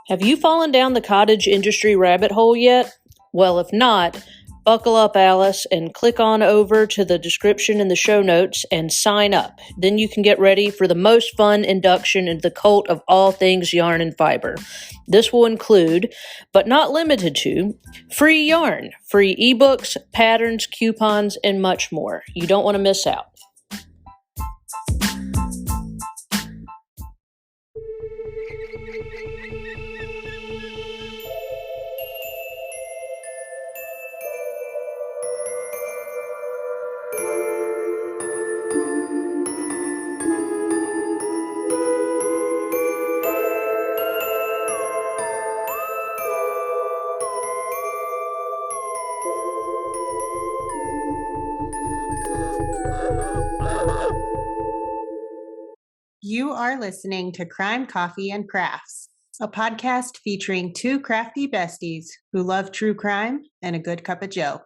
Have you fallen down the cottage industry rabbit hole yet? Well, if not, buckle up, Alice, and click on over to the description in the show notes and sign up. Then you can get ready for the most fun induction into the cult of all things yarn and fiber. This will include, but not limited to, free yarn, free ebooks, patterns, coupons, and much more. You don't want to miss out. You are listening to Crime, Coffee, and Crafts, a podcast featuring two crafty besties who love true crime and a good cup of joe.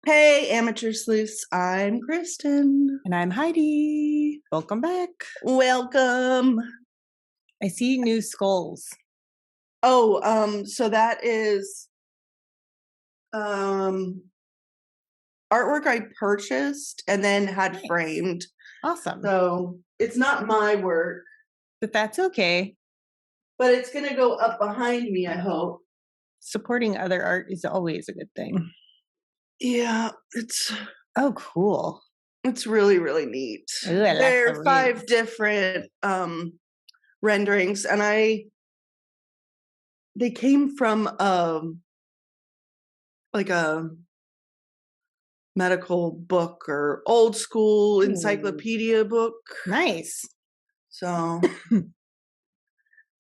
Hey, amateur sleuths, I'm Kristen. And I'm Heidi. Welcome back. Welcome. I see new skulls. Oh, so that is artwork I purchased and then had framed. Awesome. So it's not my work. But that's okay. But it's going to go up behind me, I hope. Supporting other art is always a good thing. Yeah, it's... Oh, cool. It's really, really neat. Ooh, I like there are the 5 rings. different renderings, and they came from like a medical book or old school encyclopedia book. Nice. So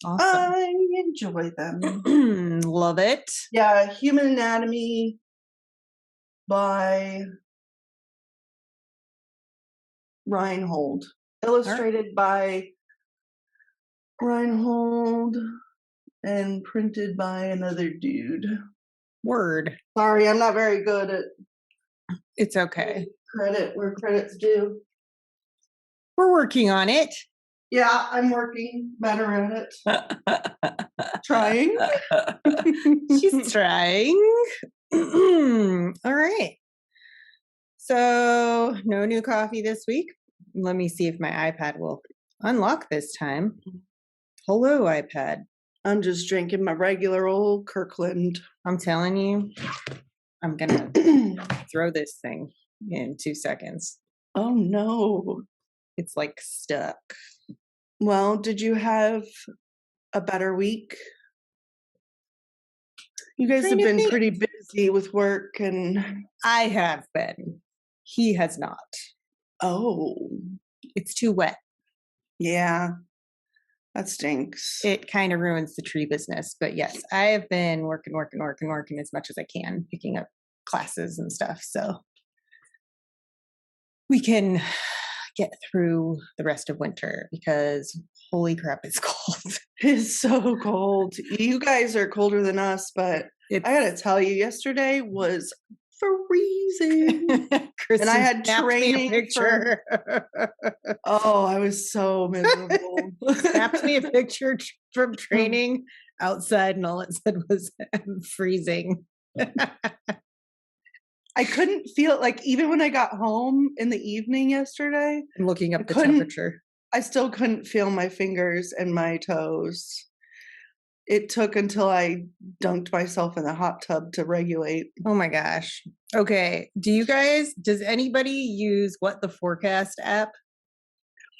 Awesome. I enjoy them. Love it. Yeah, Human Anatomy by Reinhold. Illustrated by Reinhold and printed by another dude. Word. Sorry, I'm not very good at It's okay. credit where credit's due. We're working on it. Yeah, I'm working better at it. Trying. She's trying. All right. So, no new coffee this week. Let me see if my iPad will unlock this time. Hello, iPad. I'm just drinking my regular old Kirkland. I'm telling you, I'm going to throw this thing in 2 seconds. Oh, no. It's like stuck. Well, did you have a better week? You guys have been pretty busy with work and... I have been. He has not. Oh. It's too wet. Yeah. That stinks. It kind of ruins the tree business. But yes, I have been working as much as I can, picking up classes and stuff. So we can get through the rest of winter because holy crap, it's cold. It's so cold. You guys are colder than us, but I gotta tell you, yesterday was freezing. And I had training for... Oh, I was so miserable. Snapped me a picture from training outside, and all it said was freezing. I couldn't feel like, even when I got home in the evening yesterday, I'm looking up the temperature. I still couldn't feel my fingers and my toes. It took until I dunked myself in the hot tub to regulate. Oh my gosh. Okay. Does anybody use What the Forecast app?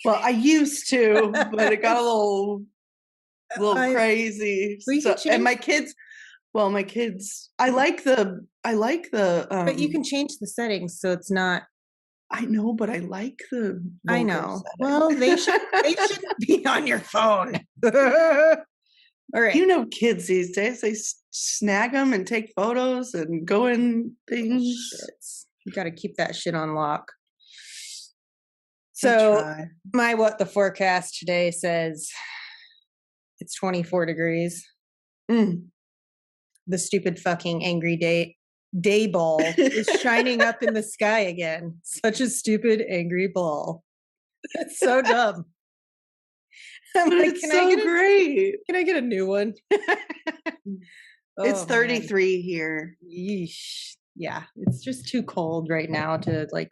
Well, I used to, but it got a little crazy. So, and my kids, I like the but you can change the settings so it's not. I know, but I like the I know. Well, they shouldn't be on your phone. All right. You know, kids these days, they snag them and take photos and go in things. You got to keep that shit on lock. So my What the Forecast today says it's 24 degrees. The stupid fucking angry day ball is shining up in the sky again. Such a stupid angry ball. It's so dumb. I'm but like, it's so great. Can I get a new one? It's 33 man. here. Yeesh. Yeah, it's just too cold right now to like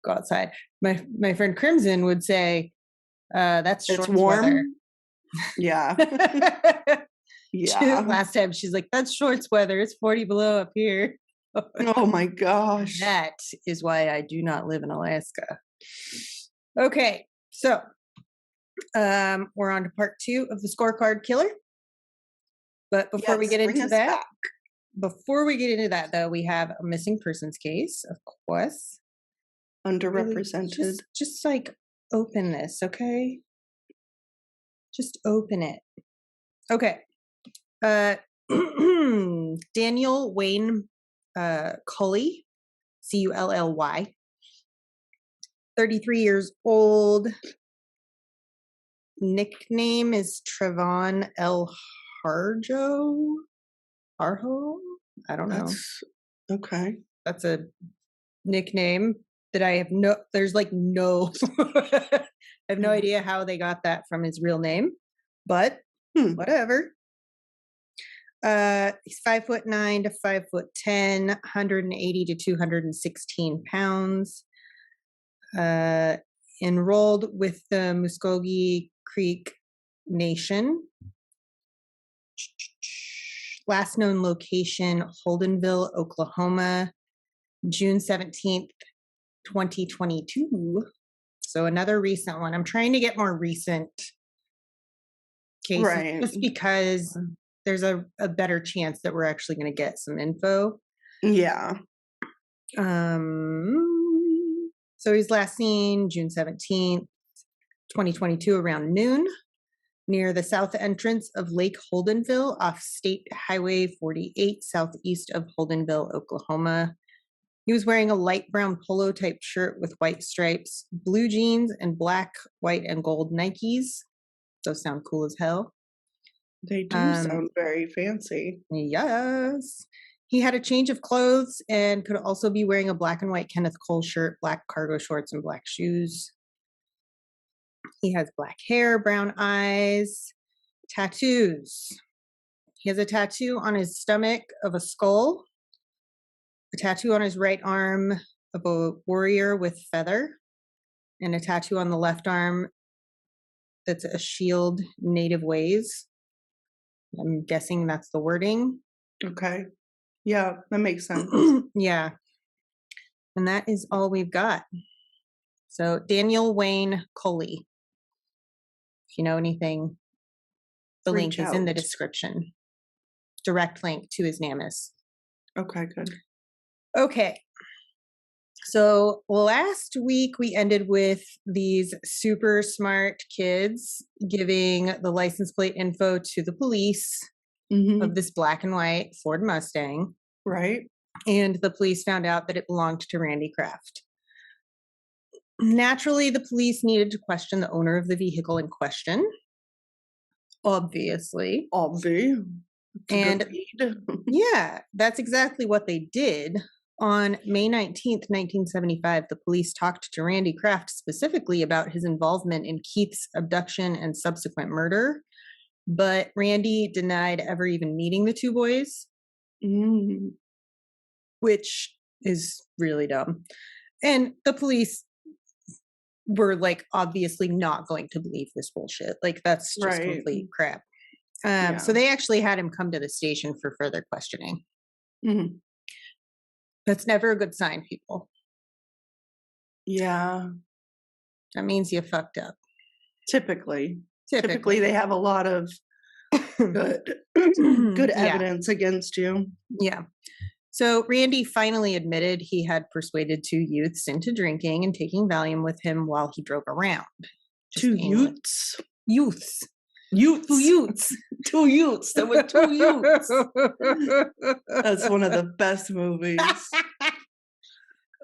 go outside. My friend Crimson would say, that's It's shorts warm. weather. Yeah. Yeah. Last time she's like, that's shorts weather. It's 40 below up here. Oh my gosh. That is why I do not live in Alaska. Okay, so we're on to part 2 of the scorecard killer. But before we get into that, though, we have a missing persons case, of course. Underrepresented. Really, just like open this, okay? Just open it. Okay. Daniel Wayne Cully, Cully, 33 years old. Nickname is Trevon L. Harjo? Arho? I don't know. Okay. That's a nickname that I have there's like no, I have no idea how they got that from his real name, but whatever. He's 5'9" to 5'10", 180 to 216 pounds. Enrolled with the Muskogee Creek Nation. Last known location, Holdenville, Oklahoma, June 17th, 2022. So another recent one. I'm trying to get more recent cases, right, just because there's a better chance that we're actually going to get some info. Yeah. So he's last seen June 17th, 2022 around noon near the south entrance of Lake Holdenville off State Highway 48 southeast of Holdenville, Oklahoma. He was wearing a light brown polo type shirt with white stripes, blue jeans, and black, white, and gold Nikes. Those sound cool as hell. They do sound very fancy. Yes. He had a change of clothes and could also be wearing a black and white Kenneth Cole shirt, black cargo shorts, and black shoes. He has black hair, brown eyes, tattoos. He has a tattoo on his stomach of a skull, a tattoo on his right arm of a warrior with feather, and a tattoo on the left arm that's a shield native ways. I'm guessing that's the wording. Okay. Yeah, that makes sense. Yeah. And that is all we've got. So Daniel Wayne Cully. If you know anything, the link is in the description. Direct link to his NamUs. Okay, good. Okay. So last week we ended with these super smart kids giving the license plate info to the police of this black and white Ford Mustang. Right. And the police found out that it belonged to Randy Kraft. Naturally, the police needed to question the owner of the vehicle in question. Obviously. And yeah, that's exactly what they did. On May 19th, 1975, the police talked to Randy Kraft specifically about his involvement in Keith's abduction and subsequent murder, but Randy denied ever even meeting the two boys, which is really dumb. And the police were like obviously not going to believe this bullshit. Like that's just complete crap. So they actually had him come to the station for further questioning. That's never a good sign, people. Yeah. That means you fucked up. Typically they have a lot of good evidence against you. Yeah. So Randy finally admitted he had persuaded two youths into drinking and taking Valium with him while he drove around. Two youths? Youths. Two youths. There were two youths. That's one of the best movies.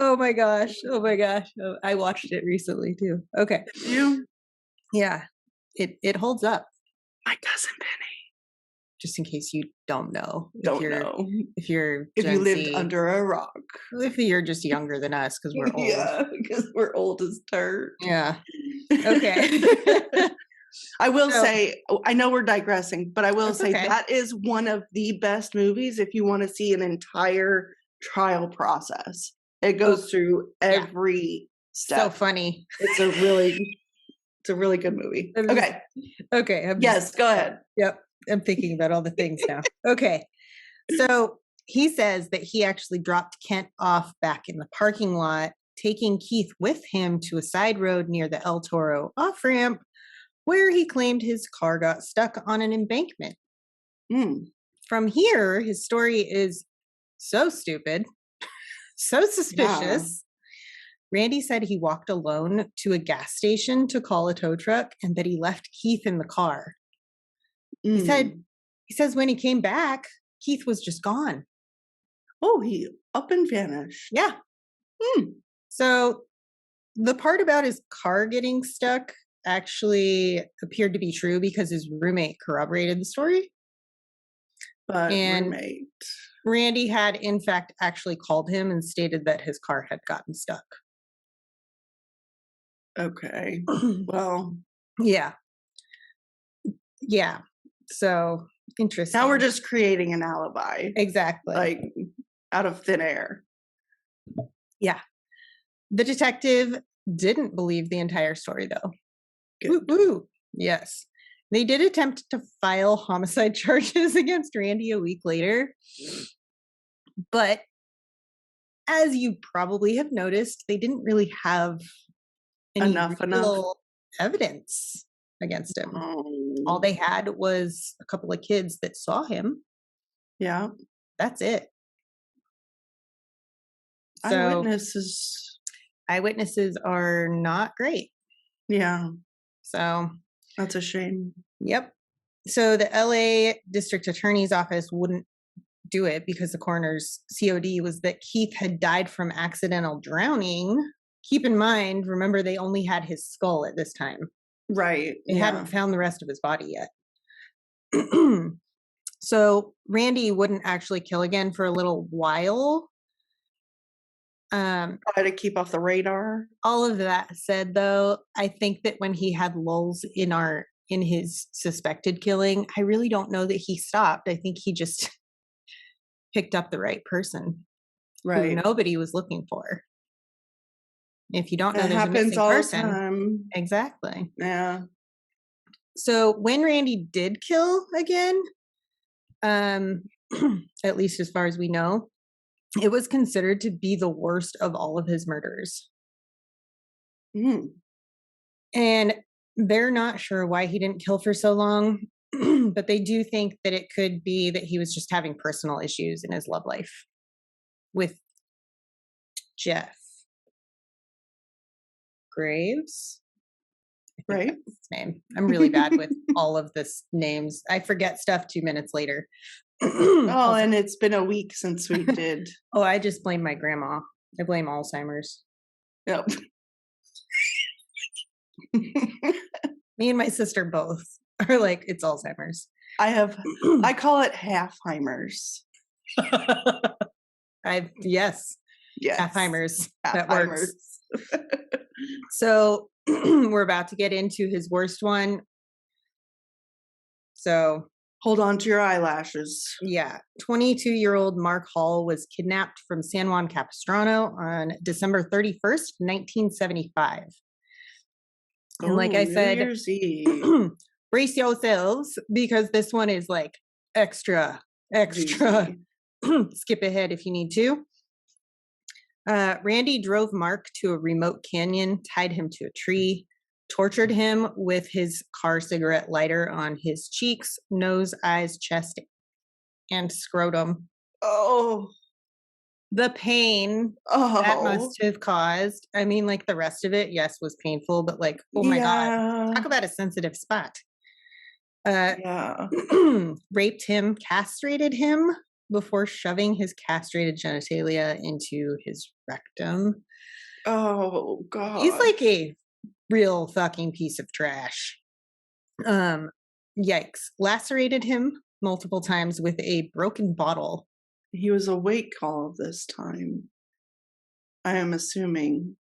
Oh my gosh. Oh, I watched it recently too. Okay. Did you? Yeah. It holds up. My cousin Penny. Just in case you don't know. If you lived under a rock. If you're just younger than us, because we're old. Yeah, because we're old as dirt. Yeah. Okay. I will say, I know we're digressing, but I will say that is one of the best movies if you want to see an entire trial process. It goes through every step. So funny. It's a really good movie. Okay. Yes, go ahead. Yep. I'm thinking about all the things now. Okay. So he says that he actually dropped Kent off back in the parking lot, taking Keith with him to a side road near the El Toro off-ramp, where he claimed his car got stuck on an embankment. From here, his story is so stupid, so suspicious. Yeah. Randy said he walked alone to a gas station to call a tow truck and that he left Keith in the car. He says when he came back, Keith was just gone. Oh, he up and vanished. Yeah. So the part about his car getting stuck actually appeared to be true because his roommate corroborated the story. But Randy had, in fact, actually called him and stated that his car had gotten stuck. Okay. Well. Yeah. Yeah. So interesting. Now we're just creating an alibi. Exactly. Like out of thin air. Yeah. The detective didn't believe the entire story, though. Good. Yes. They did attempt to file homicide charges against Randy a week later. But as you probably have noticed, they didn't really have enough evidence against him. All they had was a couple of kids that saw him. Yeah. That's it. So, eyewitnesses are not great. Yeah. So that's a shame. Yep. So the LA District Attorney's Office wouldn't do it because the coroner's COD was that Keith had died from accidental drowning. Keep in mind, remember, they only had his skull at this time. Right. They hadn't found the rest of his body yet. So Randy wouldn't actually kill again for a little while. Try to keep off the radar. All of that said, though, I think that when he had lulls in his suspected killing, I really don't know that he stopped. I think he just picked up the right person, right? Who nobody was looking for. If you don't know, that there's happens a missing all person. The time. Exactly. Yeah. So when Randy did kill again, at least as far as we know, it was considered to be the worst of all of his murders. And they're not sure why he didn't kill for so long, but they do think that it could be that he was just having personal issues in his love life with Jeff Graves. Right. That's his name. I'm really bad with all of this names. I forget stuff 2 minutes later. Oh, and it's been a week since we did. Oh, I just blame my grandma. I blame Alzheimer's. Yep. Me and my sister both are like, it's Alzheimer's. I call it halfheimers. Yes. Halfheimers. That works. So we're about to get into his worst one. So hold on to your eyelashes. Yeah. 22-year-old Mark Hall was kidnapped from San Juan Capistrano on December 31st, 1975. And like I said, brace yourselves because this one is like extra. Skip ahead if you need to. Randy drove Mark to a remote canyon, tied him to a tree, tortured him with his car cigarette lighter on his cheeks, nose, eyes, chest, and scrotum. Oh. The pain that must have caused. I mean, like the rest of it, yes, was painful, but like, oh my God. Talk about a sensitive spot. Raped him, castrated him before shoving his castrated genitalia into his rectum. Oh, God. He's like a real fucking piece of trash. Yikes. Lacerated him multiple times with a broken bottle. He was awake all of this time, I am assuming.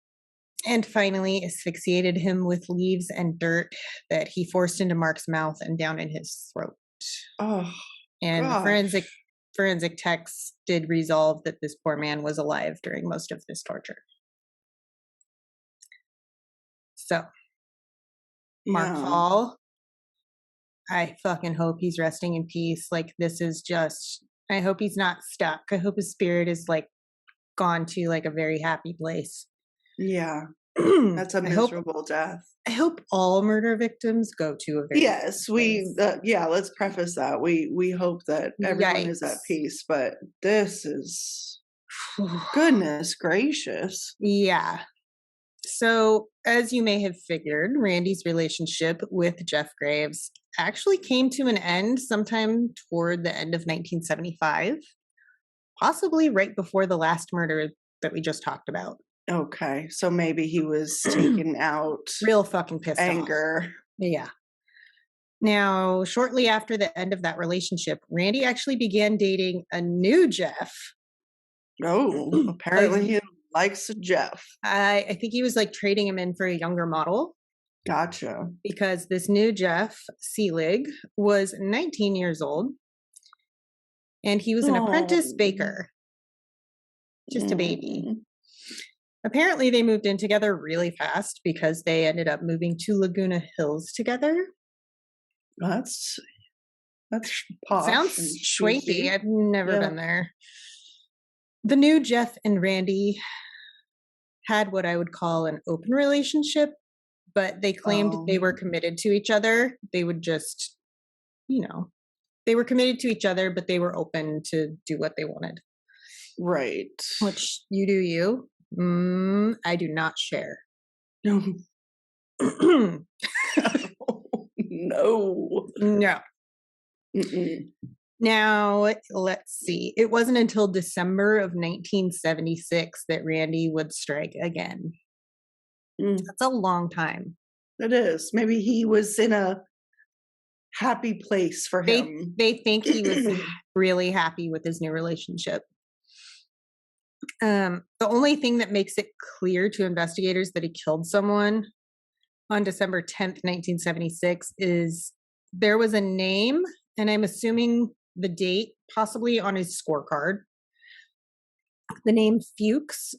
and finally asphyxiated him with leaves and dirt that he forced into Mark's mouth and down in his throat. Oh, and gosh. the forensic techs did resolve that this poor man was alive during most of this torture. So, Mark Hall, I fucking hope he's resting in peace. Like, this is just, I hope he's not stuck. I hope his spirit is like gone to like a very happy place. Yeah. That's a miserable death. I hope all murder victims go to a very yes, let's preface that. We hope that everyone is at peace, but this is goodness gracious. Yeah. So, as you may have figured, Randy's relationship with Jeff Graves actually came to an end sometime toward the end of 1975, possibly right before the last murder that we just talked about. Okay, so maybe he was taking out real fucking pissed anger. Off. Yeah. Now, shortly after the end of that relationship, Randy actually began dating a new Jeff. Oh, apparently he likes a Jeff. I think he was like trading him in for a younger model. Gotcha. Because this new Jeff Seelig was 19 years old and he was an apprentice baker. Just a baby. Apparently they moved in together really fast because they ended up moving to Laguna Hills together. That's posh. Sounds swanky. I've never been there. The new Jeff and Randy had what I would call an open relationship, but they claimed they were committed to each other. They would just, they were committed to each other, but they were open to do what they wanted. Right. Which you do you. I do not share. No. No. Mm-mm. Now, let's see. It wasn't until December of 1976 that Randy would strike again. That's a long time. It is. Maybe he was in a happy place for him. They think he was really happy with his new relationship. The only thing that makes it clear to investigators that he killed someone on December 10th, 1976 is there was a name, and I'm assuming the date, possibly on his scorecard. The name Fuchs.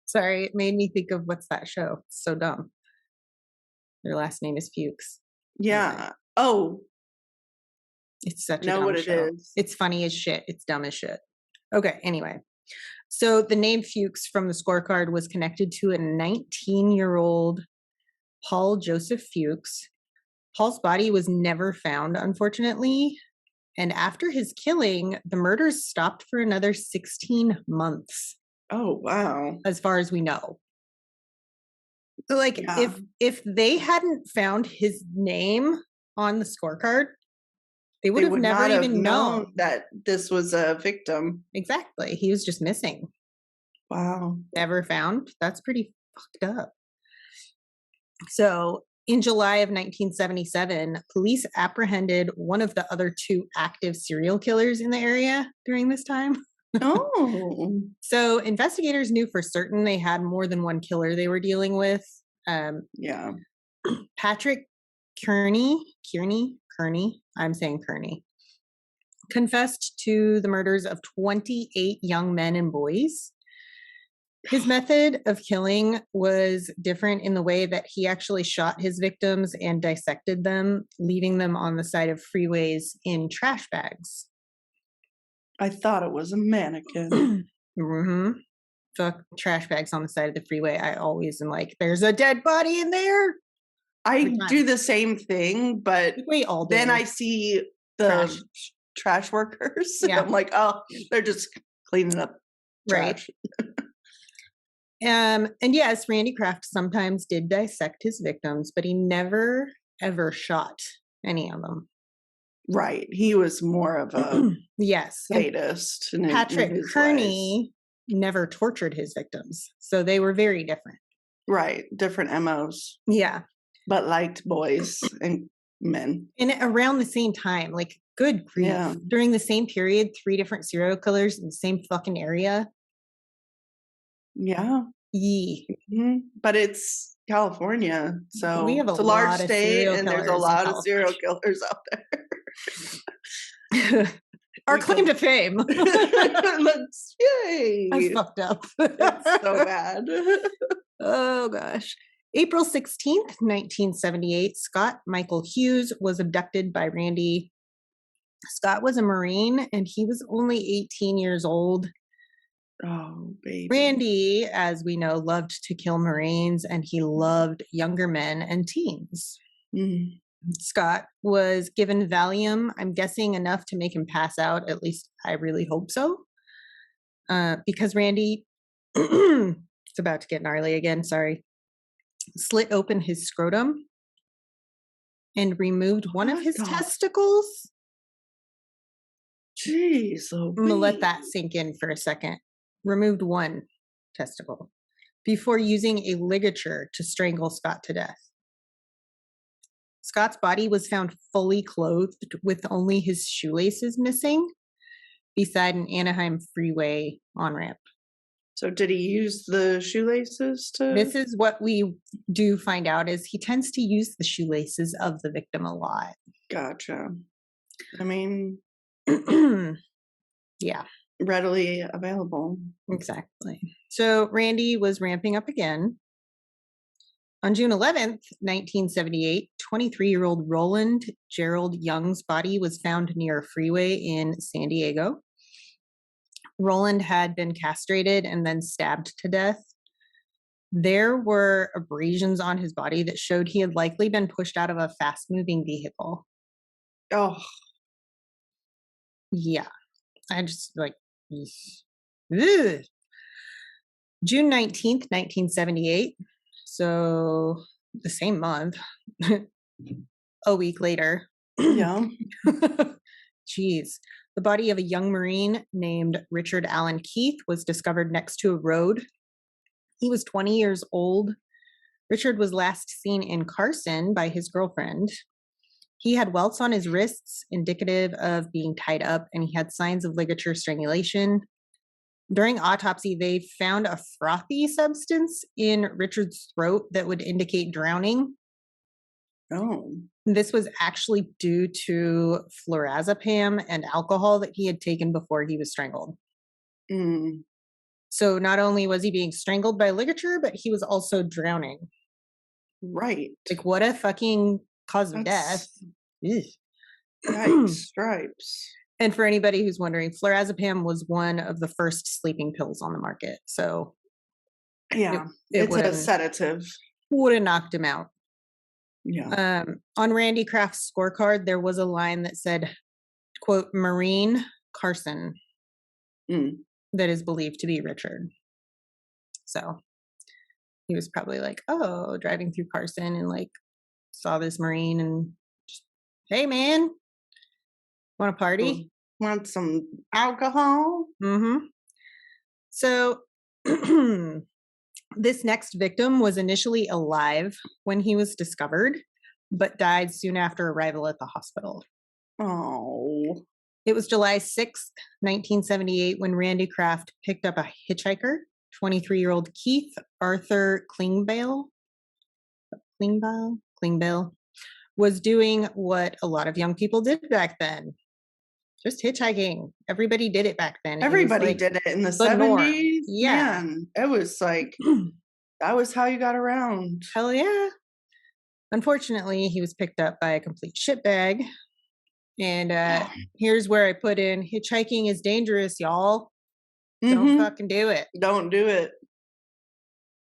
Sorry, it made me think of what's that show? It's so dumb. Their last name is Fuchs. Yeah. Anyway. Oh. It's such a dumb show. It is. It's funny as shit. It's dumb as shit. Okay, anyway. So the name Fuchs from the scorecard was connected to a 19-year-old Paul Joseph Fuchs. Paul's body was never found, unfortunately. And after his killing, the murders stopped for another 16 months. Oh, wow. As far as we know. So, like, if they hadn't found his name on the scorecard, they would have never even known that this was a victim. Exactly. He was just missing. Wow. Never found. That's pretty fucked up. So, in July of 1977, police apprehended one of the other two active serial killers in the area during this time. Oh. So investigators knew for certain they had more than one killer they were dealing with. Patrick Kearney, I'm saying Kearney, confessed to the murders of 28 young men and boys. His method of killing was different in the way that he actually shot his victims and dissected them, leaving them on the side of freeways in trash bags. I thought it was a mannequin. Fuck trash bags on the side of the freeway. I always am like, there's a dead body in there. I do the same thing, but we all do. Then I see the trash workers. Yeah. I'm like, oh, they're just cleaning up trash. Right. And yes, Randy Kraft sometimes did dissect his victims, but he never, ever shot any of them. Right. He was more of a sadist. Patrick Kearney never tortured his victims. So they were very different. Right. Different MOs. Yeah. But liked boys and men. And around the same time, like, good grief. Yeah. During the same period, 3 different serial killers in the same fucking area. Yeah. But it's California, so we have it's a large lot of state, serial and there's a killers in lot of serial killers out there. Our claim to fame. Let's, yay! That's fucked up. It's so bad. Oh gosh. April 16th, 1978, Scott Michael Hughes was abducted by Randy. Scott was a Marine and he was only 18 years old. Oh, baby. Randy, as we know, loved to kill Marines and he loved younger men and teens. Scott was given Valium, I'm guessing enough to make him pass out. At least I really hope so. Because Randy, it's about to get gnarly again, sorry, slit open his scrotum and removed one of his testicles. Jeez, I'm going to let that sink in for a second. Removed one testicle before using a ligature to strangle Scott to death. Scott's body was found fully clothed with only his shoelaces missing beside an Anaheim freeway on-ramp. So did he use the shoelaces to? This is what we do find out is he tends to use the shoelaces of the victim a lot. Gotcha. I mean, yeah. Readily available. Exactly. So Randy was ramping up again. On June 11th, 1978, 23-year-old Roland Gerald Young's body was found near a freeway in San Diego. Roland had been castrated and then stabbed to death. There were abrasions on his body that showed he had likely been pushed out of a fast-moving vehicle. Oh. Yeah. I just like, ugh. June 19th, 1978. So the same month, a week later. Yeah. Jeez. The body of a young Marine named Richard Allen Keith was discovered next to a road. He was 20 years old. Richard was last seen in Carson by his girlfriend. He had welts on his wrists, indicative of being tied up, and he had signs of ligature strangulation. During autopsy, they found a frothy substance in Richard's throat that would indicate drowning. Oh. This was actually due to flurazepam and alcohol that he had taken before he was strangled. So not only was he being strangled by ligature, but he was also drowning. Right. Like, what a fucking cause of death. Right. Stripes. And for anybody who's wondering, flurazepam was one of the first sleeping pills on the market. So yeah, it's a sedative. Would have knocked him out. Yeah. On Randy Kraft's scorecard, there was a line that said, quote, Marine Carson, that is believed to be Richard. So he was probably like, oh, driving through Carson and like saw this Marine and just, hey man, want a party? Want some alcohol? So this next victim was initially alive when he was discovered, but died soon after arrival at the hospital. Oh. It was July 6th, 1978, when Randy Kraft picked up a hitchhiker, 23-year-old Keith Arthur Klingbeil, was doing what a lot of young people did back then. Just hitchhiking. Everybody did it back then. Everybody did it in the 70s. Yeah. Man, it was like, that was how you got around. Hell yeah. Unfortunately, he was picked up by a complete shitbag. And here's where I put in, hitchhiking is dangerous, y'all. Don't fucking do it. Don't do it.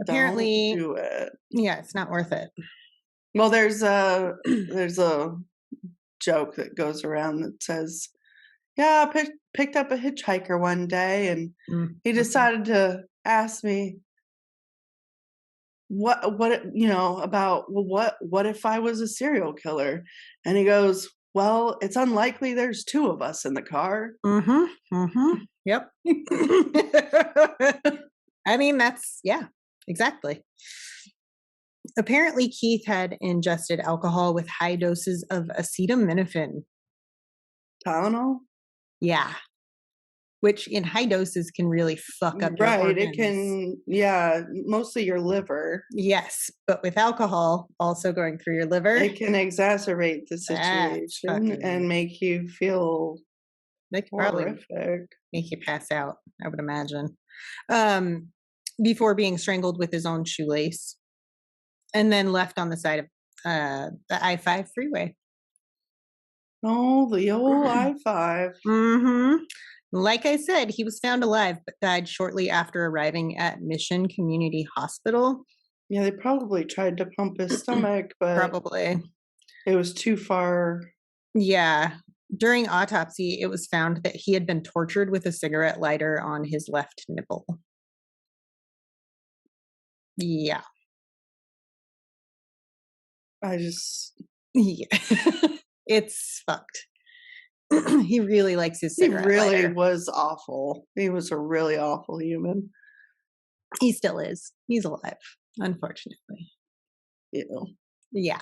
Apparently, Don't do it. Yeah, it's not worth it. Well, there's a joke that goes around that says, yeah, I picked up a hitchhiker one day and he decided to ask me what if I was a serial killer? And he goes, well, it's unlikely there's two of us in the car. Yep. I mean, yeah, exactly. Apparently, Keith had ingested alcohol with high doses of acetaminophen. Tylenol? Yeah. which in high doses can really fuck up your organs. It can, mostly your liver. Yes, but with alcohol also going through your liver, it can exacerbate the situation and make you feel horrific. Make you pass out, I would imagine. Before being strangled with his own shoelace and then left on the side of the I-5 freeway. Oh, the old I-5. Mm-hmm. Like I said, he was found alive, but died shortly after arriving at Mission Community Hospital. Yeah, they probably tried to pump his stomach, but probably it was too far. Yeah. During autopsy, it was found that he had been tortured with a cigarette lighter on his left nipple. Yeah. Yeah. It's fucked. He really likes his cigarette lighter. He was awful. He was a really awful human. He still is. He's alive, unfortunately. Ew. Yeah.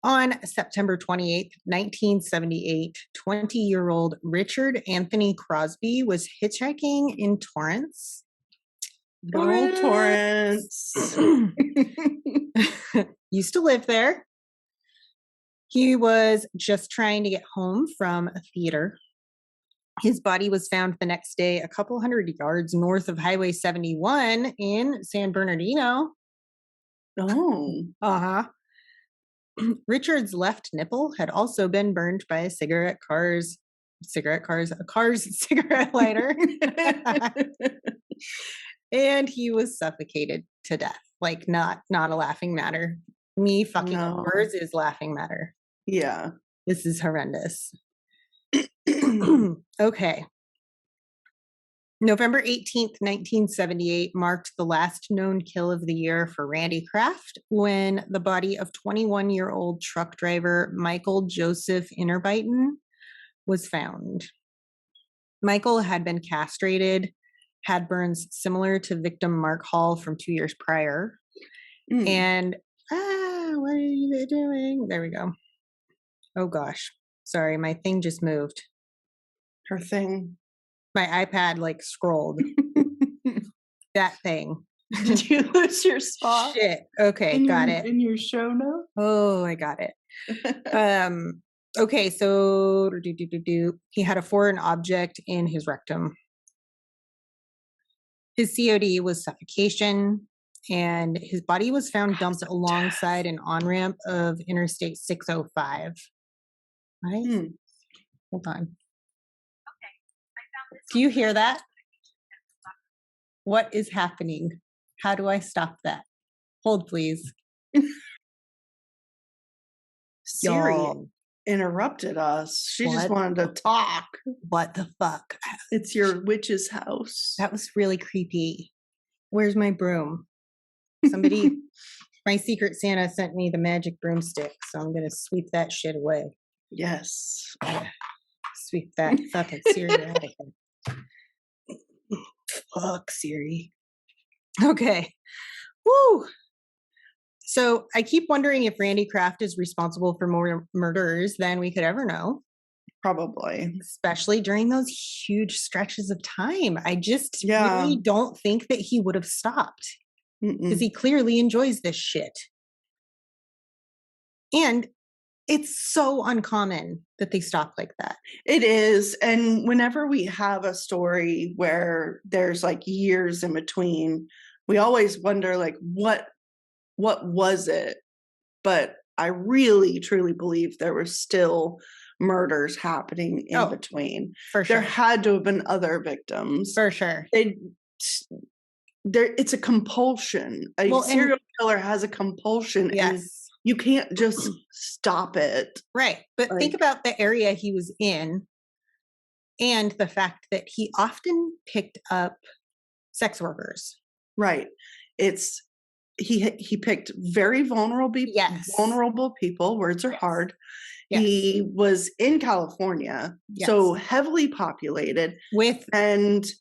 On September 28th, 1978, 20-year-old Richard Anthony Crosby was hitchhiking in Torrance. Torrance. Used to live there. He was just trying to get home from a theater. His body was found the next day a couple hundred yards north of Highway 71 in San Bernardino. Oh. Uh-huh. Richard's left nipple had also been burned by a car's cigarette lighter. And he was suffocated to death. Like not a laughing matter. Me fucking words is laughing matter. Yeah. This is horrendous. Okay. November 18th, 1978 marked the last known kill of the year for Randy Kraft when the body of 21-year-old truck driver Michael Joseph Innerbighton was found. Michael had been castrated, had burns similar to victim Mark Hall from 2 years prior. And, what are you doing? There we go. Oh gosh. Sorry, my thing just moved. Her thing. My iPad scrolled. That thing. Did you lose your spot? Shit. Okay, got it. In your show notes? Oh, I got it. Okay, so he had a foreign object in his rectum. His COD was suffocation, and his body was found dumped alongside an on-ramp of Interstate 605. Right? Hold on. Do you hear that? What is happening? How do I stop that? Hold, please. Siri interrupted us. She just wanted to talk. What the fuck? It's your witch's house. That was really creepy. Where's my broom? Somebody, my secret Santa sent me the magic broomstick, so I'm going to sweep that shit away. Yes. Sweep that fucking Siri out of here. Fuck Siri. Okay. Woo. So I keep wondering if Randy Kraft is responsible for more murders than we could ever know. Probably. Especially during those huge stretches of time. I just really don't think that he would have stopped. Because he clearly enjoys this shit. And it's so uncommon that they stop like that. It is. And whenever we have a story where there's years in between, we always wonder what was it? But I really truly believe there were still murders happening in between. For sure. There had to have been other victims. For sure. It's a compulsion. A serial killer has a compulsion. Yes. And you can't just stop it. Right. But think about the area he was in and the fact that he often picked up sex workers. Right. He picked very vulnerable people. Words are hard. Yes. He was in California, so heavily populated with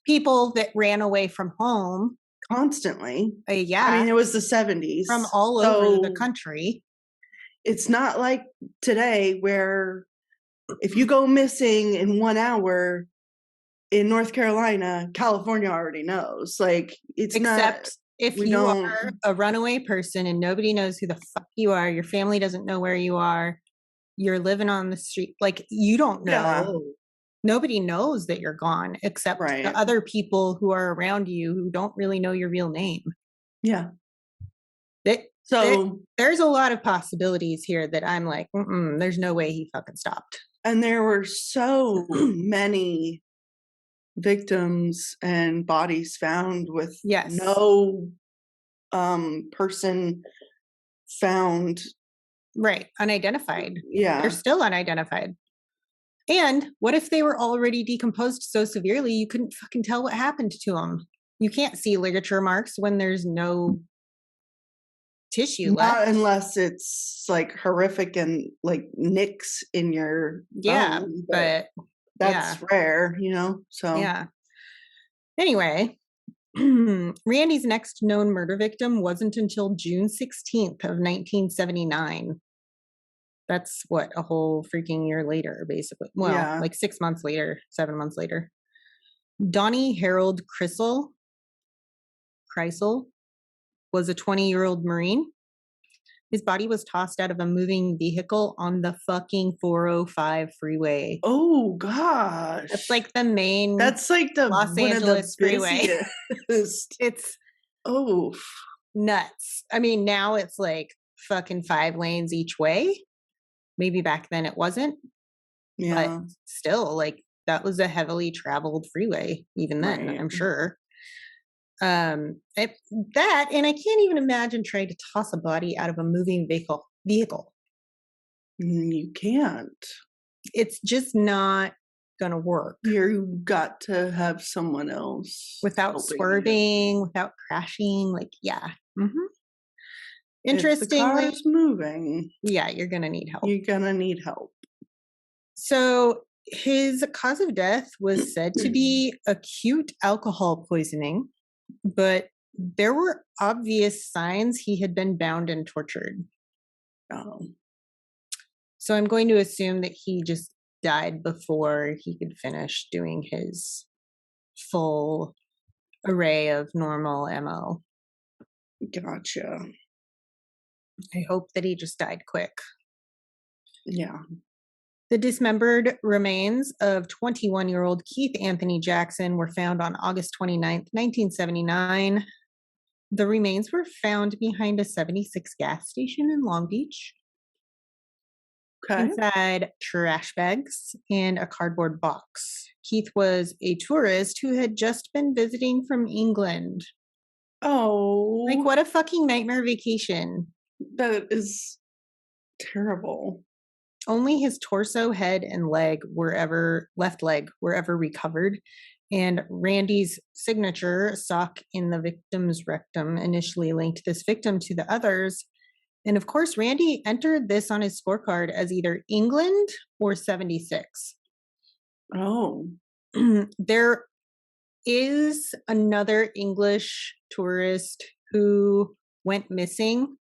people that ran away from home constantly. I mean, it was the 70s. From all over the country. It's not like today where if you go missing in 1 hour, in North Carolina, California already knows. Like, it's Except not. If you are a runaway person and nobody knows who the fuck you are, your family doesn't know where you are, you're living on the street, like, you don't know. Yeah. Nobody knows that you're gone except the other people who are around you who don't really know your real name. Yeah. There's a lot of possibilities here that I'm like, there's no way he fucking stopped. And there were so many victims and bodies found with no person found. Right. Unidentified. Yeah. They're still unidentified. And what if they were already decomposed so severely you couldn't fucking tell what happened to them? You can't see ligature marks when there's no tissue left. Not unless it's like horrific and like nicks in your bone, but that's rare, you know? So yeah. Anyway, Randy's next known murder victim wasn't until June 16th of 1979. That's what, a whole freaking year later, basically. Well, like 6 months later, 7 months later. Donnie Harold Chrysler was a 20-year-old Marine. His body was tossed out of a moving vehicle on the fucking 405 freeway. Oh gosh. That's like the main That's like the Los Angeles freeway. It's nuts. I mean, now it's like fucking 5 lanes each way. Maybe back then it wasn't. Yeah. But still, like, that was a heavily traveled freeway even then, I'm sure. And I can't even imagine trying to toss a body out of a moving vehicle. You can't. It's just not gonna work. You got to have someone else without swerving, without crashing. Like, Interestingly, if the car's moving. Yeah, you're gonna need help. You're gonna need help. So his cause of death was said to be acute alcohol poisoning, but there were obvious signs he had been bound and tortured. So I'm going to assume that he just died before he could finish doing his full array of normal MO. Gotcha. I hope that he just died quick. Yeah. The dismembered remains of 21-year-old Keith Anthony Jackson were found on August 29th, 1979. The remains were found behind a 76 gas station in Long Beach. Okay. Inside trash bags and a cardboard box. Keith was a tourist who had just been visiting from England. Oh. Like, what a fucking nightmare vacation. That is terrible. Only his torso, head, and left leg were ever recovered. And Randy's signature sock in the victim's rectum initially linked this victim to the others. And of course, Randy entered this on his scorecard as either England or 76. Oh. There is another English tourist who went missing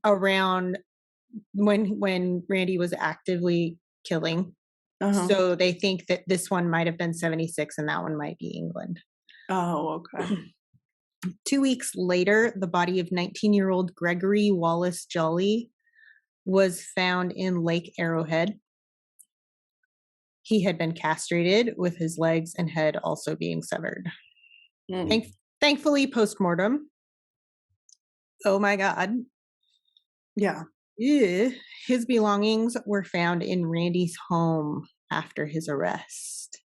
around when Randy was actively killing. So they think that this one might have been 76 and that one might be England. Oh, okay. 2 weeks later, the body of 19-year-old Gregory Wallace Jolly was found in Lake Arrowhead. He had been castrated, with his legs and head also being severed. Thankfully, post-mortem. Oh my God. Yeah. His belongings were found in Randy's home after his arrest.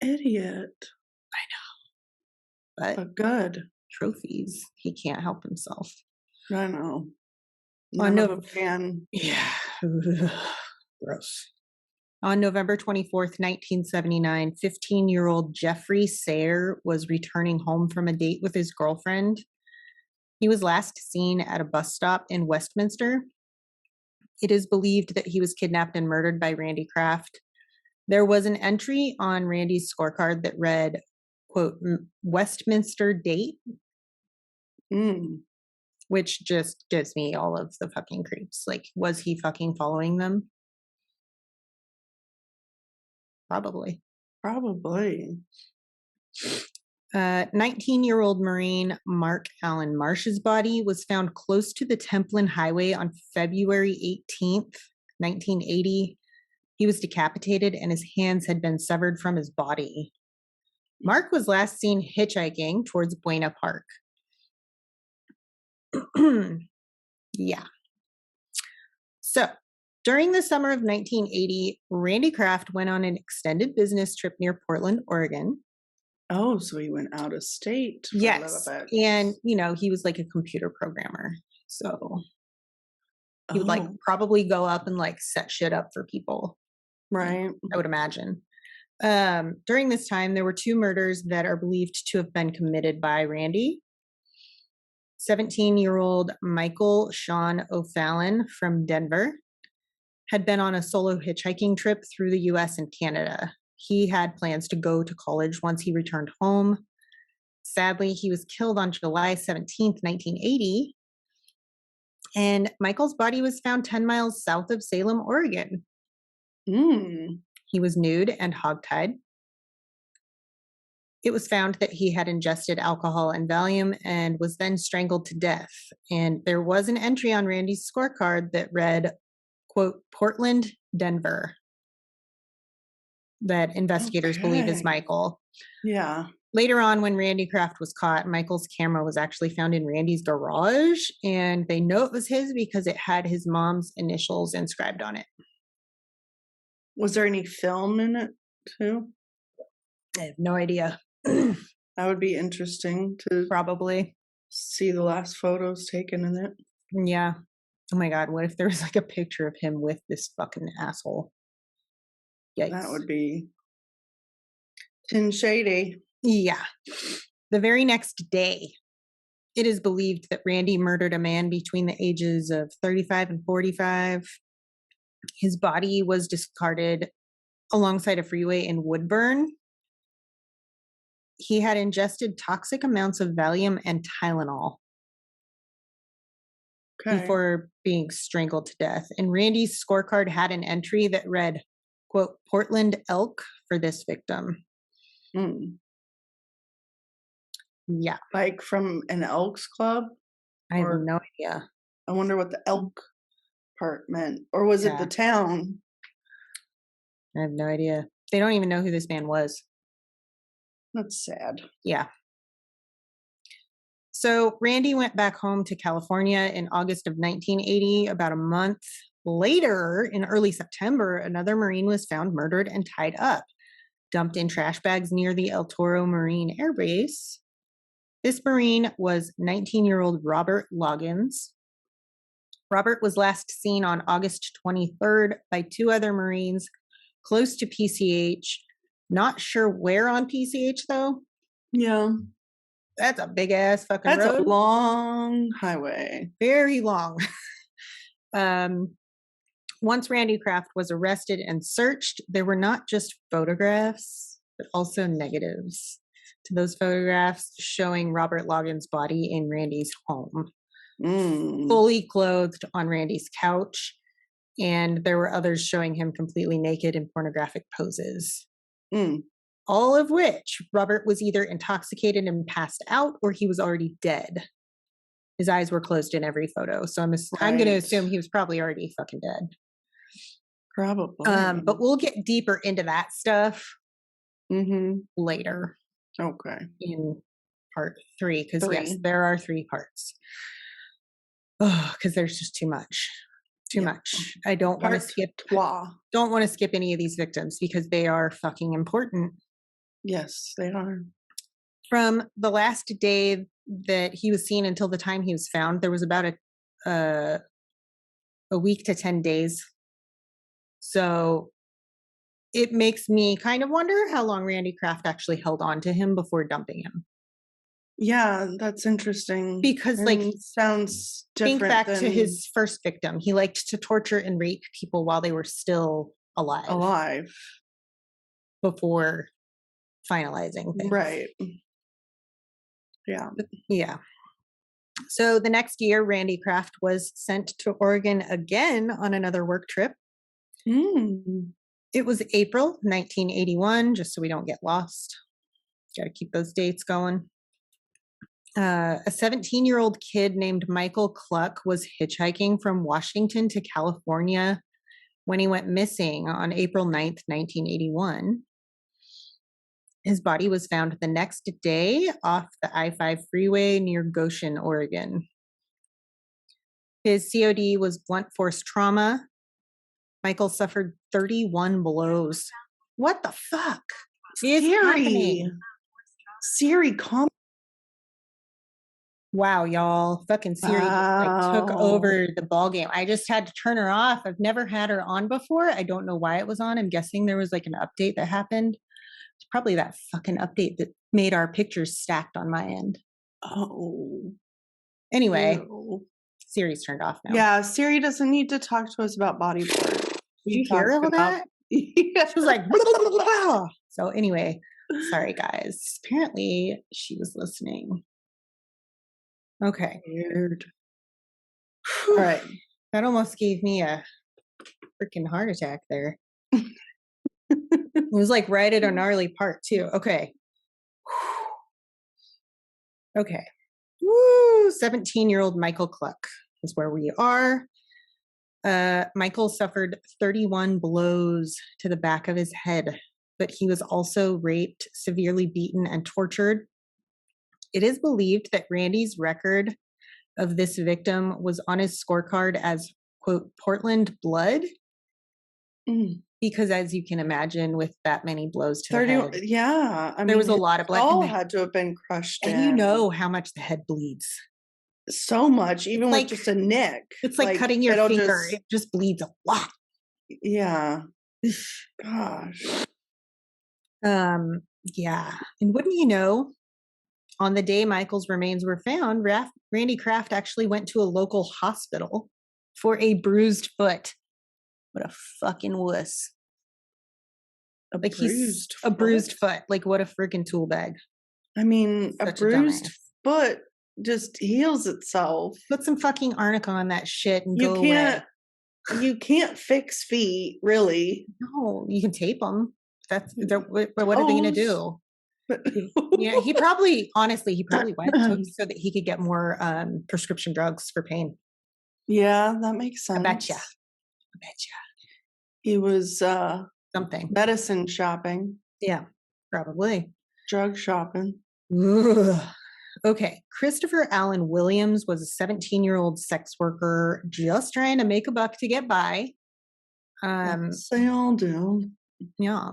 Idiot. I know. But good. Trophies. He can't help himself. I know. None of them can. Yeah. Gross. On November 24th, 1979, 15-year-old Jeffrey Sayre was returning home from a date with his girlfriend. He was last seen at a bus stop in Westminster. It is believed that he was kidnapped and murdered by Randy Kraft. There was an entry on Randy's scorecard that read, quote, Westminster date, which just gives me all of the fucking creeps. Like, was he fucking following them? Probably. Probably. 19-year-old Marine Mark Allen Marsh's body was found close to the Templin Highway on February 18th, 1980. He was decapitated and his hands had been severed from his body. Mark was last seen hitchhiking towards Buena Park. Yeah. So, during the summer of 1980, Randy Kraft went on an extended business trip near Portland, Oregon. Oh, so he went out of state for a little bit. And, he was like a computer programmer. So he would probably go up and set shit up for people. Right. I would imagine. During this time, there were 2 murders that are believed to have been committed by Randy. 17-year-old Michael Sean O'Fallon from Denver had been on a solo hitchhiking trip through the US and Canada. He had plans to go to college once he returned home. Sadly, he was killed on July 17th, 1980. And Michael's body was found 10 miles south of Salem, Oregon. He was nude and hogtied. It was found that he had ingested alcohol and Valium and was then strangled to death. And there was an entry on Randy's scorecard that read, quote, Portland, Denver, that investigators believe is Michael. Yeah. Later on, when Randy Kraft was caught, Michael's camera was actually found in Randy's garage, and they know it was his because it had his mom's initials inscribed on it. Was there any film in it, too? I have no idea. That would be interesting to probably see the last photos taken in it. Yeah. Oh my God, what if there was a picture of him with this fucking asshole? Yikes. That would be tin shady. Yeah. The very next day, it is believed that Randy murdered a man between the ages of 35 and 45. His body was discarded alongside a freeway in Woodburn. He had ingested toxic amounts of Valium and Tylenol before being strangled to death. And Randy's scorecard had an entry that read, quote, Portland Elk for this victim. Yeah. Like from an Elks Club? I have no idea. I wonder what the elk part meant. Or was it the town? I have no idea. They don't even know who this man was. That's sad. Yeah. So Randy went back home to California in August of 1980. About a month later, in early September, another Marine was found murdered and tied up, dumped in trash bags near the El Toro Marine Air Base. This Marine was 19-year-old Robert Loggins. Robert was last seen on August 23rd by 2 other Marines close to PCH. Not sure where on PCH, though. Yeah. That's a big ass fucking road. That's a long highway. Very long. Once Randy Kraft was arrested and searched, there were not just photographs, but also negatives to those photographs showing Robert Loggins' body in Randy's home. Fully clothed on Randy's couch. And there were others showing him completely naked in pornographic poses. All of which Robert was either intoxicated and passed out or he was already dead. His eyes were closed in every photo. So I'm going to assume he was probably already fucking dead. Probably. But we'll get deeper into that stuff later. Okay. In part 3. Because yes, there are 3 parts. Oh, because there's just too much. Too much. I don't want to skip. Don't want to skip any of these victims because they are fucking important. Yes, they are. From the last day that he was seen until the time he was found, there was about a week to 10 days. So it makes me kind of wonder how long Randy Kraft actually held on to him before dumping him. Yeah, that's interesting. Because sounds different. Think back to his first victim. He liked to torture and rape people while they were still alive. Before finalizing things. Right. Yeah. So the next year, Randy Kraft was sent to Oregon again on another work trip. It was April 1981, just so we don't get lost. Got to keep those dates going. A 17-year-old kid named Michael Cluck was hitchhiking from Washington to California when he went missing on April 9th, 1981. His body was found the next day off the I-5 freeway near Goshen, Oregon. His COD was blunt force trauma. Michael suffered 31 blows. What the fuck is happening? Siri, calm. Wow, y'all. Fucking Siri just, took over the ball game. I just had to turn her off. I've never had her on before. I don't know why it was on. I'm guessing there was an update that happened. It's probably that fucking update that made our pictures stacked on my end. Oh. Anyway, Siri's turned off now. Yeah, Siri doesn't need to talk to us about body parts. Did you hear all that? Yeah. She was like, blah, blah, blah, blah. So anyway, sorry guys. Apparently she was listening. Okay. Weird. All right. That almost gave me a freaking heart attack there. It was right at a gnarly part too. Okay. Okay. Woo! 17-year-old Michael Cluck is where we are. Michael suffered 31 blows to the back of his head, but he was also raped, severely beaten, and tortured. It is believed that Randy's record of this victim was on his scorecard as, quote, Portland blood. Because as you can imagine, with that many blows to the head. Yeah. There was a lot of blood. All had to have been crushed in. And you know how much the head bleeds. So much, even with just a nick. It's like cutting your finger. It just bleeds a lot. Yeah. Gosh. Yeah. And wouldn't you know, on the day Michael's remains were found, Randy Kraft actually went to a local hospital for a bruised foot. What a fucking wuss. A bruised foot. What a freaking tool bag. I mean, a bruised foot just heals itself. Put some fucking arnica on that shit and go away. You can't fix feet, really. No, you can tape them. What are they going to do? Yeah, he probably went so that he could get more prescription drugs for pain. Yeah, that makes sense. I betcha. He was something medicine shopping. Yeah, probably drug shopping. Ugh. Okay, Christopher Allen Williams was a 17-year-old sex worker just trying to make a buck to get by. They all do. Yeah.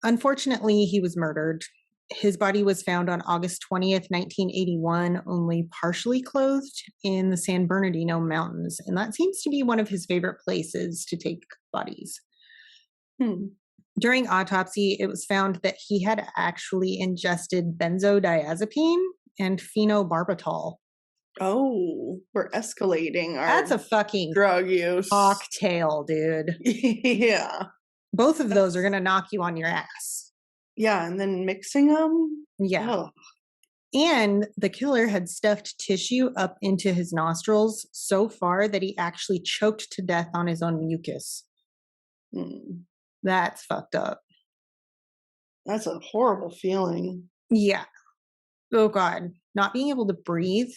Unfortunately, he was murdered. His body was found on August 20th, 1981, only partially clothed in the San Bernardino Mountains. And that seems to be one of his favorite places to take bodies. During autopsy, it was found that he had actually ingested benzodiazepine and phenobarbital. Oh, we're escalating our That's a fucking drug use cocktail, dude. Yeah. Both of those are going to knock you on your ass. Yeah, and then mixing them? Yeah. Oh. And the killer had stuffed tissue up into his nostrils so far that he actually choked to death on his own mucus. That's fucked up. That's a horrible feeling. Yeah. Oh, God. Not being able to breathe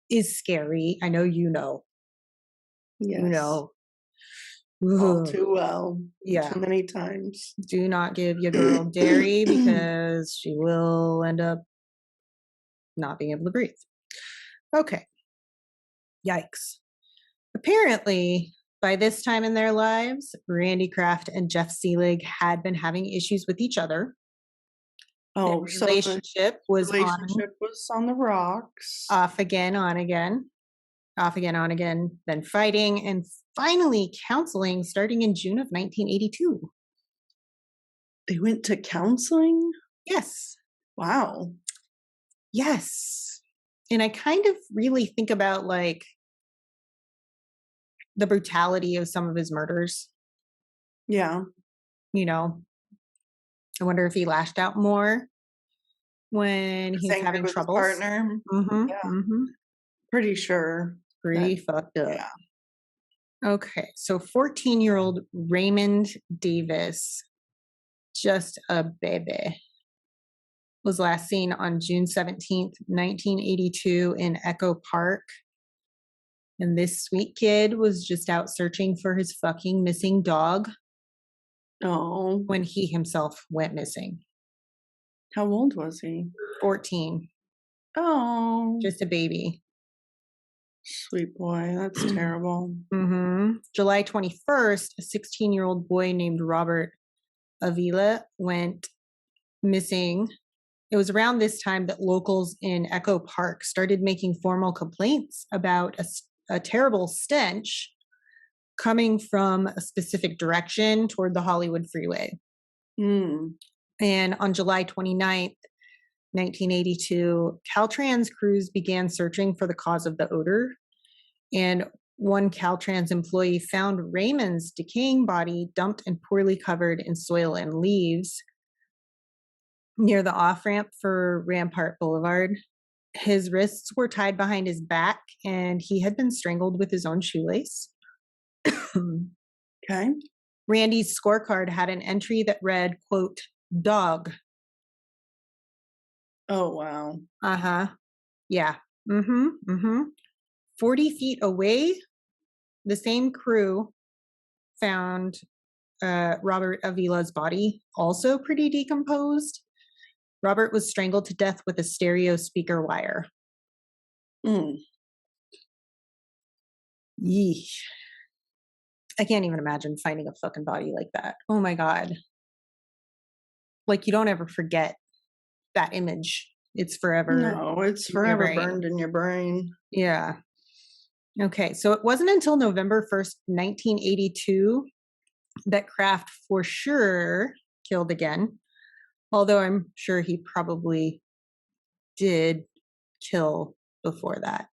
is scary. I know you know. Yes. You know. All too well. Yeah. Too many times. Do not give your girl dairy because she will end up not being able to breathe. Okay. Yikes. Apparently, by this time in their lives, Randy Kraft and Jeff Seelig had been having issues with each other. Oh, the relationship was on the rocks. Off again, on again. Off again, on again, then fighting, and finally counseling starting in June of 1982. They went to counseling? Yes. Wow. Yes. And I kind of really think about the brutality of some of his murders. Yeah. You know, I wonder if he lashed out more when he was having trouble. Partner. Mm-hmm. Yeah. Mm-hmm. Pretty sure. Pretty fucked up. Yeah. Okay, so 14-year-old Raymond Davis, just a baby, was last seen on June 17th, 1982 in Echo Park. And this sweet kid was just out searching for his fucking missing dog Oh. when he himself went missing. How old was he? 14. Oh. Just a baby. Sweet boy. That's terrible. Mm-hmm. July 21st, a 16-year-old boy named Robert Avila went missing. It was around this time that locals in Echo Park started making formal complaints about a terrible stench coming from a specific direction toward the Hollywood freeway. And on July 29th, 1982, Caltrans crews began searching for the cause of the odor. And one Caltrans employee found Raymond's decaying body dumped and poorly covered in soil and leaves near the off-ramp for Rampart Boulevard. His wrists were tied behind his back, and he had been strangled with his own shoelace. Okay. Randy's scorecard had an entry that read, quote, dog. Oh, wow. Uh-huh. Yeah. 40 feet away, the same crew found Robert Avila's body, also pretty decomposed. Robert was strangled to death with a stereo speaker wire. Yeesh. I can't even imagine finding a fucking body like that. Oh my God. Like, you don't ever forget that image. It's forever. No, it's forever burned in your brain. Yeah. Okay, so it wasn't until November 1st, 1982 that Kraft for sure killed again. Although I'm sure he probably did kill before that.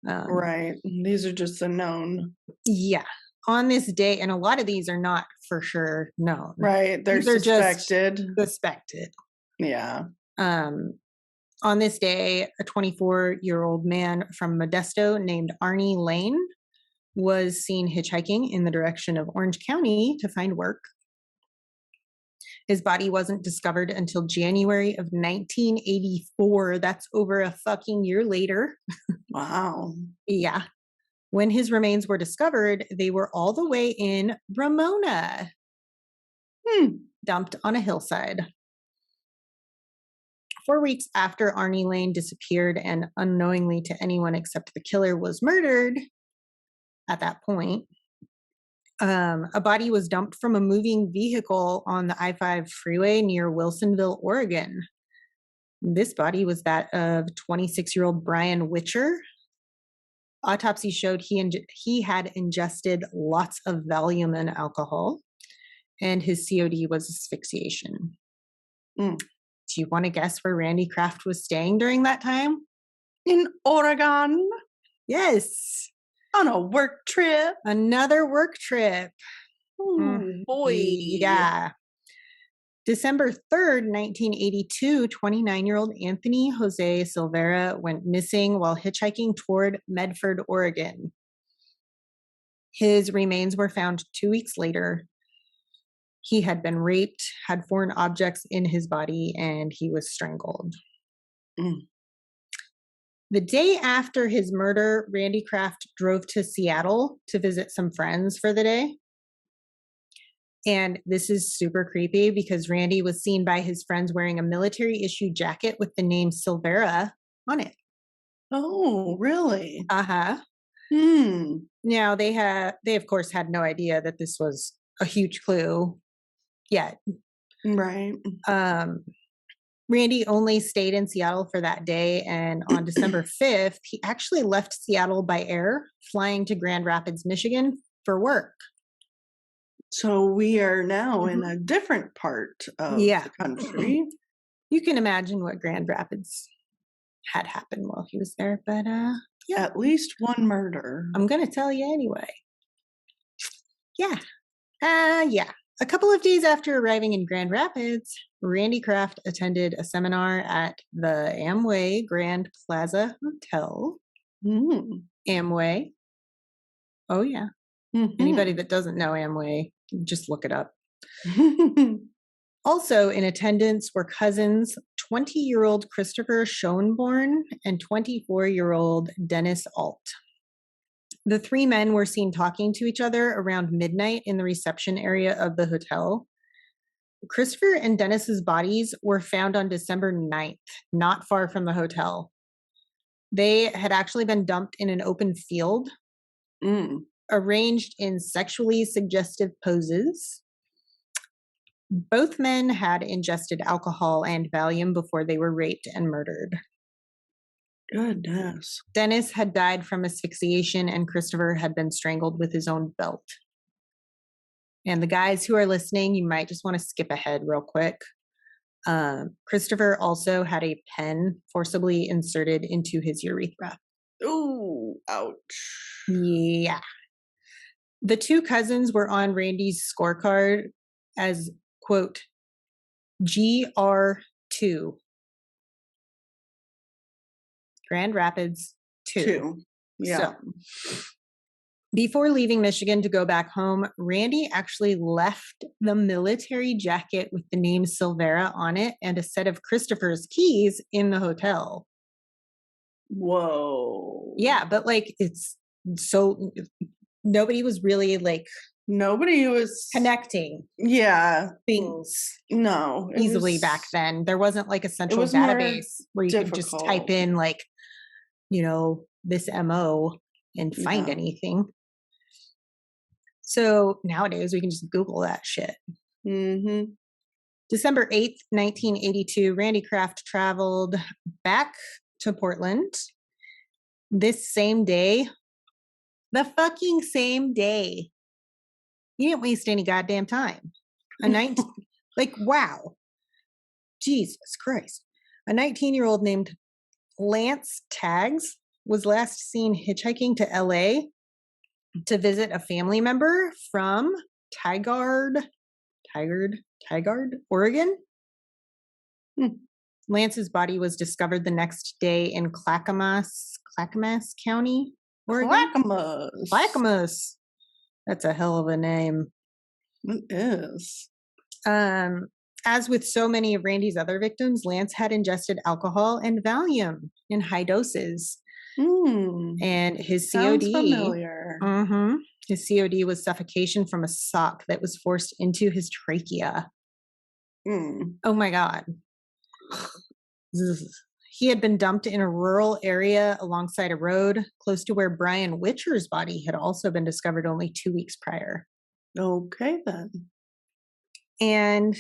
Right. These are just the known. Yeah. On this day, and a lot of these are not for sure known. Right. They're suspected. Suspected. Yeah. On this day, a 24-year-old man from Modesto named Arnie Lane was seen hitchhiking in the direction of Orange County to find work. His body wasn't discovered until January of 1984. That's over a fucking year later. Wow. Yeah. When his remains were discovered, they were all the way in Ramona, dumped on a hillside. 4 weeks after Arnie Lane disappeared and unknowingly to anyone except the killer was murdered, at that point, a body was dumped from a moving vehicle on the I-5 freeway near Wilsonville, Oregon. This body was that of 26-year-old Brian Witcher. Autopsy showed he had ingested lots of Valium and alcohol, and his COD was asphyxiation. Do you want to guess where Randy Kraft was staying during that time? In Oregon. Yes. On a work trip. Another work trip. Oh, boy. Yeah. December 3rd, 1982, 29-year-old Anthony Jose Silvera went missing while hitchhiking toward Medford, Oregon. His remains were found 2 weeks later. He had been raped, had foreign objects in his body, and he was strangled. The day after his murder, Randy Kraft drove to Seattle to visit some friends for the day. And this is super creepy because Randy was seen by his friends wearing a military-issue jacket with the name Silvera on it. Oh, really? Uh-huh. Now, they of course had no idea that this was a huge clue yet. Right. Randy only stayed in Seattle for that day, and on December 5th, he actually left Seattle by air, flying to Grand Rapids, Michigan for work. So we are now in a different part of the country. You can imagine what Grand Rapids had happened while he was there, but yeah. At least one murder. I'm going to tell you anyway. Yeah. A couple of days after arriving in Grand Rapids, Randy Kraft attended a seminar at the Amway Grand Plaza Hotel. Amway. Oh, yeah. Anybody that doesn't know Amway, just look it up. Also in attendance were cousins 20-year-old Christopher Schoenborn and 24-year-old Dennis Alt. The three men were seen talking to each other around midnight in the reception area of the hotel. Christopher and Dennis's bodies were found on December 9th, not far from the hotel. They had actually been dumped in an open field, arranged in sexually suggestive poses. Both men had ingested alcohol and Valium before they were raped and murdered. Goodness. Dennis had died from asphyxiation and Christopher had been strangled with his own belt. And the guys who are listening, you might just want to skip ahead real quick. Christopher also had a pen forcibly inserted into his urethra. Ooh, ouch. Yeah. The two cousins were on Randy's scorecard as, quote, GR2. Grand Rapids 2. Yeah. So, before leaving Michigan to go back home, Randy actually left the military jacket with the name Silvera on it and a set of Christopher's keys in the hotel. Whoa. Yeah, but like it's so nobody was really like nobody was connecting. Yeah. Things. No. Easily back then. There wasn't like a central database where you could just type in like, you know, this MO and find anything. So nowadays we can just Google that shit. December 8th, 1982, Randy Kraft traveled back to Portland. This same day, the fucking same day. He didn't waste any goddamn time. Like, wow. Jesus Christ. A 19-year-old named Lance Taggs was last seen hitchhiking to LA to visit a family member from Tigard, Oregon. Lance's body was discovered the next day in Clackamas County, Oregon. Clackamas. That's a hell of a name. It is. As with so many of Randy's other victims, Lance had ingested alcohol and Valium in high doses. And his COD, sounds familiar. His COD was suffocation from a sock that was forced into his trachea. Oh my God. He had been dumped in a rural area alongside a road close to where Brian Witcher's body had also been discovered only 2 weeks prior. Okay, then. And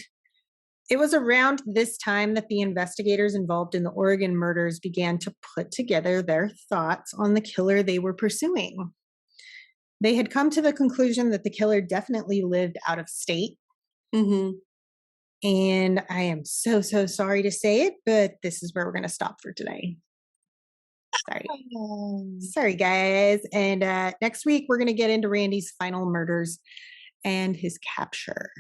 it was around this time that the investigators involved in the Oregon murders began to put together their thoughts on the killer they were pursuing. They had come to the conclusion that the killer definitely lived out of state. And I am so sorry to say it, but this is where we're going to stop for today. Sorry, guys. And next week, we're going to get into Randy's final murders and his capture.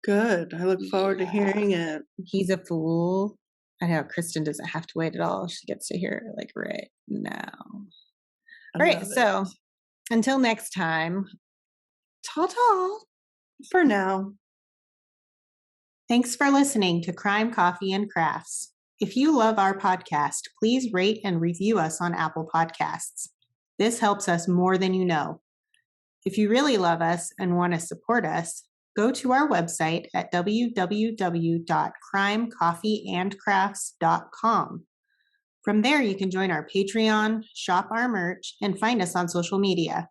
Good. I look forward to hearing it. He's a fool. I know Kristen doesn't have to wait at all. She gets to hear it like right now. All right. So until next time, ta-ta. For now. Thanks for listening to Crime, Coffee, and Crafts. If you love our podcast, please rate and review us on Apple Podcasts. This helps us more than you know. If you really love us and want to support us, go to our website at www.crimecoffeeandcrafts.com. From there, you can join our Patreon, shop our merch, and find us on social media.